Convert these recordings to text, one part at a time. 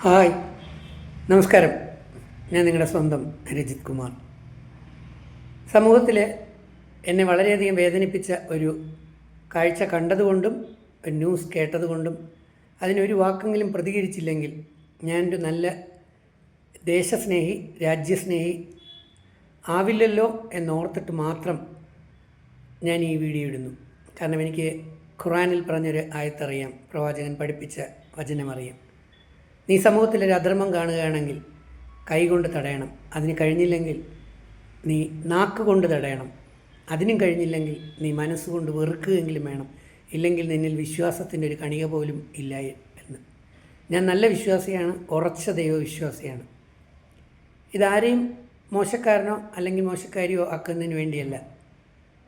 Hi, നമസ്കാരം. ഞാൻ നിങ്ങളുടെ സ്വന്തം രജിത് കുമാർ. സമൂഹത്തിൽ എന്നെ വളരെയധികം വേദനിപ്പിച്ച ഒരു കാഴ്ച കണ്ടതുകൊണ്ടും ഒരു ന്യൂസ് കേട്ടതുകൊണ്ടും അതിനൊരു വാക്കെങ്കിലും പ്രതികരിച്ചില്ലെങ്കിൽ ഞാനൊരു നല്ല ദേശസ്നേഹി, രാജ്യസ്നേഹി ആവില്ലല്ലോ എന്നോർത്തിട്ട് മാത്രം ഞാൻ ഈ വീഡിയോ ഇടുന്നു. കാരണം എനിക്ക് ഖുറാനിൽ പറഞ്ഞൊരു ആയത്തറിയാം, പ്രവാചകൻ പഠിപ്പിച്ച വചനമറിയാം. നീ സമൂഹത്തിലൊരു അധർമ്മം കാണുകയാണെങ്കിൽ കൈകൊണ്ട് തടയണം. അതിന് കഴിഞ്ഞില്ലെങ്കിൽ നീ നാക്കുകൊണ്ട് തടയണം. അതിനും കഴിഞ്ഞില്ലെങ്കിൽ നീ മനസ്സുകൊണ്ട് വെറുക്കുകയെങ്കിലും വേണം. ഇല്ലെങ്കിൽ നിന്നിൽ വിശ്വാസത്തിൻ്റെ ഒരു കണിക പോലും ഇല്ല എന്ന്. ഞാൻ നല്ല വിശ്വാസിയാണ്, ഉറച്ച ദൈവവിശ്വാസിയാണ്. ഇതാരെയും മോശക്കാരനോ അല്ലെങ്കിൽ മോശക്കാരിയോ ആക്കുന്നതിന് വേണ്ടിയല്ല.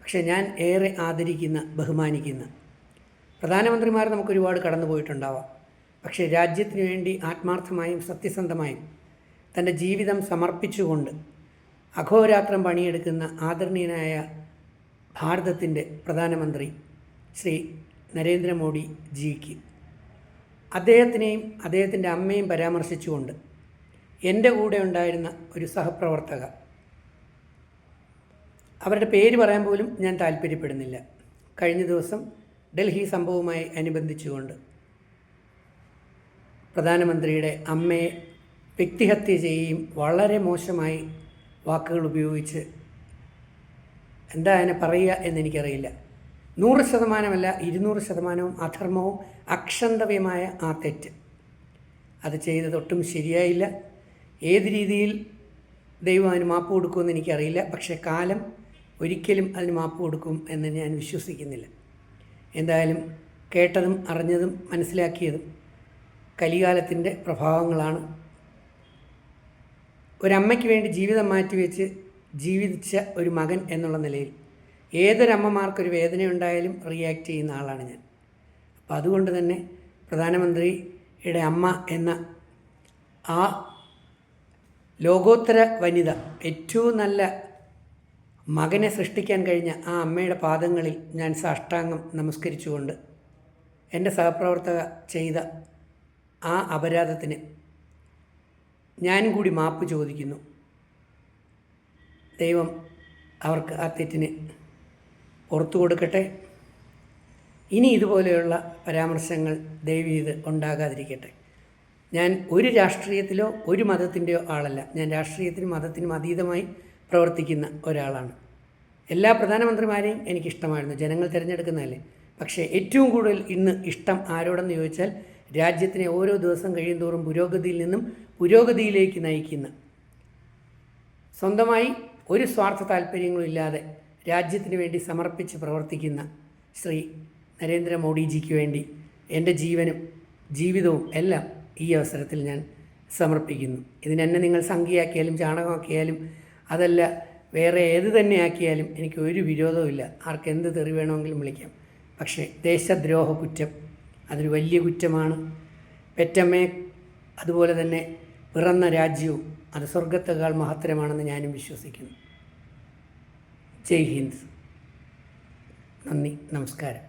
പക്ഷേ ഞാൻ ഏറെ ആദരിക്കുന്ന, ബഹുമാനിക്കുന്ന പ്രധാനമന്ത്രിമാർ നമുക്കൊരുപാട് കടന്നു പോയിട്ടുണ്ടാവാം. പക്ഷേ രാജ്യത്തിന് വേണ്ടി ആത്മാർത്ഥമായും സത്യസന്ധമായും തൻ്റെ ജീവിതം സമർപ്പിച്ചുകൊണ്ട് അഹോരാത്രം പണിയെടുക്കുന്ന ആദരണീയനായ ഭാരതത്തിൻ്റെ പ്രധാനമന്ത്രി ശ്രീ നരേന്ദ്രമോദി ജിക്ക്, അദ്ദേഹത്തിനെയും അദ്ദേഹത്തിൻ്റെ അമ്മയും പരാമർശിച്ചുകൊണ്ട് എൻ്റെ കൂടെ ഉണ്ടായിരുന്ന ഒരു സഹപ്രവർത്തക, അവരുടെ പേര് പറയാൻ പോലും ഞാൻ താല്പര്യപ്പെടുന്നില്ല, കഴിഞ്ഞ ദിവസം ഡൽഹി സംഭവവുമായി അനുബന്ധിച്ചുകൊണ്ട് പ്രധാനമന്ത്രിയുടെ അമ്മയെ വ്യക്തിഹത്യ ചെയ്യുകയും വളരെ മോശമായി വാക്കുകൾ ഉപയോഗിച്ച്, എന്താ അതിനെ പറയുക എന്നെനിക്കറിയില്ല, 100%, 200% അധർമ്മവും അക്ഷന്തവ്യമായ ആ തെറ്റ് അത് ചെയ്തതൊട്ടും ശരിയായില്ല. ഏത് രീതിയിൽ ദൈവം അതിന് മാപ്പ് കൊടുക്കുമെന്ന് എനിക്കറിയില്ല. പക്ഷേ കാലം ഒരിക്കലും അതിന് മാപ്പ് കൊടുക്കും എന്ന് ഞാൻ വിശ്വസിക്കുന്നില്ല. എന്തായാലും കേട്ടതും അറിഞ്ഞതും മനസ്സിലാക്കിയതും കലികാലത്തിൻ്റെ പ്രഭാവങ്ങളാണ്. ഒരമ്മയ്ക്ക് വേണ്ടി ജീവിതം മാറ്റിവെച്ച് ജീവിച്ച ഒരു മകൻ എന്നുള്ള നിലയിൽ ഏതൊരമ്മമാർക്കൊരു വേദനയുണ്ടായാലും റിയാക്ട് ചെയ്യുന്ന ആളാണ് ഞാൻ. അപ്പോൾ അതുകൊണ്ട് തന്നെ പ്രധാനമന്ത്രിയുടെ അമ്മ എന്ന ആ ലോകോത്തര വനിത, ഏറ്റവും നല്ല മകനെ സൃഷ്ടിക്കാൻ കഴിഞ്ഞ ആ അമ്മയുടെ പാദങ്ങളിൽ ഞാൻ സാഷ്ടാംഗം നമസ്കരിച്ചുകൊണ്ട് എൻ്റെ സഹപ്രവർത്തക ചെയ്ത ആ അപരാധത്തിന് ഞാനും കൂടി മാപ്പ് ചോദിക്കുന്നു. ദൈവം അവർക്ക് ആ തെറ്റിന് പുറത്തു കൊടുക്കട്ടെ. ഇനി ഇതുപോലെയുള്ള പരാമർശങ്ങൾ ദയവീത് ഉണ്ടാകാതിരിക്കട്ടെ. ഞാൻ ഒരു രാഷ്ട്രീയത്തിലോ ഒരു മതത്തിൻ്റെയോ ആളല്ല. ഞാൻ രാഷ്ട്രീയത്തിനും മതത്തിനും അതീതമായി പ്രവർത്തിക്കുന്ന ഒരാളാണ്. എല്ലാ പ്രധാനമന്ത്രിമാരെയും എനിക്കിഷ്ടമായിരുന്നു, ജനങ്ങൾ തിരഞ്ഞെടുക്കുന്നതല്ലേ. പക്ഷേ ഏറ്റവും കൂടുതൽ ഇന്ന് ഇഷ്ടം ആരോടെന്ന് ചോദിച്ചാൽ രാജ്യത്തിനെ ഓരോ ദിവസം കഴിയുന്തോറും പുരോഗതിയിൽ നിന്നും പുരോഗതിയിലേക്ക് നയിക്കുന്ന, സ്വന്തമായി ഒരു സ്വാർത്ഥ താല്പര്യങ്ങളും ഇല്ലാതെ രാജ്യത്തിന് വേണ്ടി സമർപ്പിച്ച് പ്രവർത്തിക്കുന്ന ശ്രീ നരേന്ദ്രമോദിജിക്ക് വേണ്ടി എൻ്റെ ജീവനും ജീവിതവും എല്ലാം ഈ അവസരത്തിൽ ഞാൻ സമർപ്പിക്കുന്നു. ഇതിനെന്നെ നിങ്ങൾ സംഖ്യയാക്കിയാലും ചാണകമാക്കിയാലും അതല്ല വേറെ ഏത് തന്നെ ആക്കിയാലും എനിക്ക് ഒരു വിരോധവുമില്ല. ആർക്കെന്ത് തെറി വേണമെങ്കിലും വിളിക്കാം. പക്ഷേ ദേശദ്രോഹ കുറ്റം അതൊരു വലിയ കുറ്റമാണ്. പെറ്റമ്മയെ അതുപോലെ തന്നെ പിറന്ന രാജ്യവും അത് സ്വർഗത്തേക്കാൾ മഹത്തരമാണെന്ന് ഞാനും വിശ്വസിക്കുന്നു. ജയ് ഹിന്ദ്. നന്ദി, നമസ്കാരം.